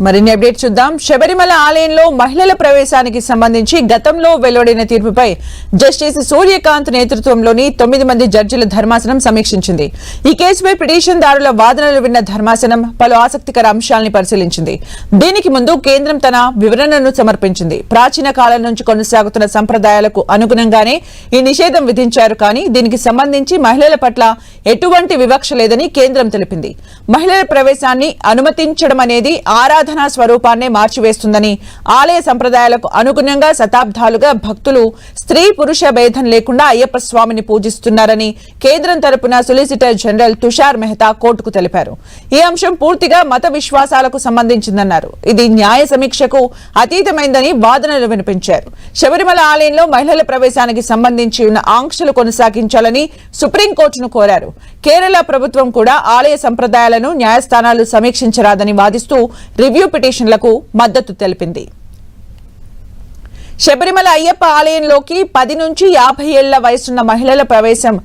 మరిన్ని అప్డేట్ చూద్దాం. శబరిమల ఆలయంలో మహిళల ప్రవేశానికి సంబంధించి గతంలో వెలువడిన తీర్పుపై జస్టిస్ సూర్యకాంత్ నేతృత్వంలోని 9 మంది జడ్జిల ధర్మాసనం సమీక్షించింది. ఈ కేసుపై పిటిషన్దారుల వాదనలు విన్న ధర్మాసనం పలు ఆసక్తికర అంశాలను పరిశీలించింది. దీనికి ముందు కేంద్రం తన వివరణను సమర్పించింది. ప్రాచీన కాలం నుంచి కొనసాగుతున్న సంప్రదాయాలకు అనుగుణంగానే ఈ నిషేధం విధించారు, కానీ దీనికి సంబంధించి మహిళల పట్ల ఎటువంటి వివక్ష లేదని కేంద్రం తెలిపింది. మహిళల ప్రవేశాన్ని అనుమతించడం అనేది ఆరాధనా స్వరూపాన్నే మార్చివేస్తుందని, ఆలయ సంప్రదాయాలకు అనుగుణంగా శతాబ్దాలుగా భక్తులు స్త్రీ పురుష భేదం లేకుండా అయ్యప్ప స్వామిని పూజిస్తున్నారని కేంద్రం తరపున సొలిసిటర్ జనరల్ తుషార్ మెహతా కోర్టుకు తెలిపారు. ఈ అంశం పూర్తిగా మత విశ్వాసాలకు సంబంధించిందన్నారు. ఇది న్యాయ సమీక్షకు అతీతమైందని వాదనలు వినిపించారు. శబరిమల ఆలయంలో మహిళల ప్రవేశానికి సంబంధించి ఉన్న ఆంక్షలు కొనసాగించాలని సుప్రీంకోర్టును కోరారు. కేరళ ప్రభుత్వం కూడా ఆలయ సంప్రదాయాలను న్యాయస్థానాలు సమీక్షించరాదని వాదిస్తూ రివ్యూ పిటిషన్లకు మద్దతు తెలిపింది. శబరిమల అయ్యప్ప ఆలయంలోకి 10 నుంచి 50 ఏళ్ల వయసున్న మహిళల ప్రవేశం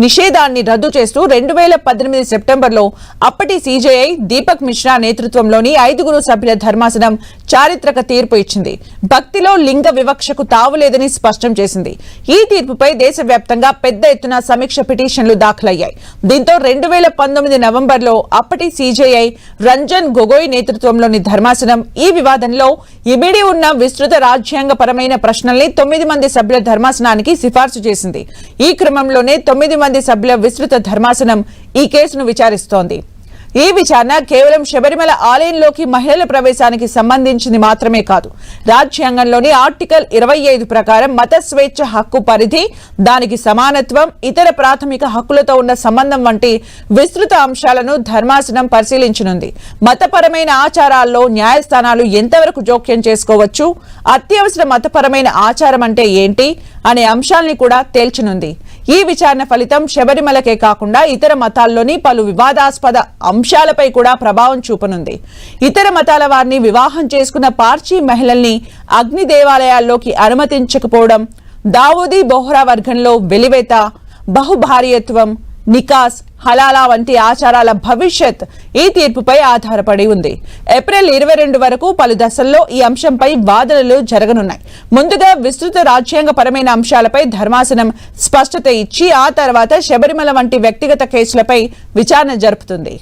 నిషేధాన్ని రద్దు చేస్తూ 2018 సెప్టెంబర్లో అప్పటి సీజేఐ దీపక్ మిశ్రా నేతృత్వంలోని 5 సభ్యుల ధర్మాసనం చారిత్రక తీర్పు ఇచ్చింది. భక్తిలో లింగ వివక్షకు తావులేదని స్పష్టం చేసింది. ఈ తీర్పుపై దేశవ్యాప్తంగా పెద్ద ఎత్తున సమీక్ష పిటిషన్లు దాఖలయ్యాయి. దీంతో 2019 నవంబర్లో అప్పటి సీజేఐ రంజన్ గొగోయ్ నేతృత్వంలోని ధర్మాసనం ఈ వివాదంలో ఇమిడి ఉన్న విస్తృత రాజ్యాంగపరమైన ప్రశ్నల్ని 9 మంది సభ్యుల ధర్మాసనానికి సిఫార్సు చేసింది. ఈ క్రమంలోనే 9 మంది సభ్యుల విస్తృత ధర్మాసనం ఈ కేసును విచారిస్తోంది. ఈ విచారణ కేవలం శబరిమల ఆలయంలోకి మహిళల ప్రవేశానికి సంబంధించింది మాత్రమే కాదు. రాజ్యాంగంలోని ఆర్టికల్ 25 ప్రకారం మత స్వేచ్ఛ హక్కు పరిధి, దానికి సమానత్వం, ఇతర ప్రాథమిక హక్కులతో ఉన్న సంబంధం వంటి విస్తృత అంశాలను ధర్మాసనం పరిశీలించనుంది. మతపరమైన ఆచారాల్లో న్యాయస్థానాలు ఎంతవరకు జోక్యం చేసుకోవచ్చు, అత్యవసర మతపరమైన ఆచారం అంటే ఏంటి అనే అంశాల్ని కూడా తేల్చనుంది. ఈ విచారణ ఫలితం శబరిమలకే కాకుండా ఇతర మతాల్లోని పలు వివాదాస్పద అంశాలపై కూడా ప్రభావం చూపనుంది. ఇతర మతాల వారిని వివాహం చేసుకున్న పార్చీ మహిళల్ని అగ్ని దేవాలయాల్లోకి అనుమతించకపోవడం, దావూదీ బోహ్రా వర్గంలో వెలివేత, బహుభార్యత్వం, నికాస్, హలాలా వంటి ఆచారాల భవిష్యత్ ఈ తీర్పుపై ఆధారపడి ఉంది. ఏప్రిల్ 22 వరకు పలు దశల్లో ఈ అంశంపై వాదనలు జరగనున్నాయి. ముందుగా విస్తృత రాజ్యాంగపరమైన అంశాలపై ధర్మాసనం స్పష్టత ఇచ్చి ఆ తర్వాత శబరిమల వంటి వ్యక్తిగత కేసులపై విచారణ జరుపుతుంది.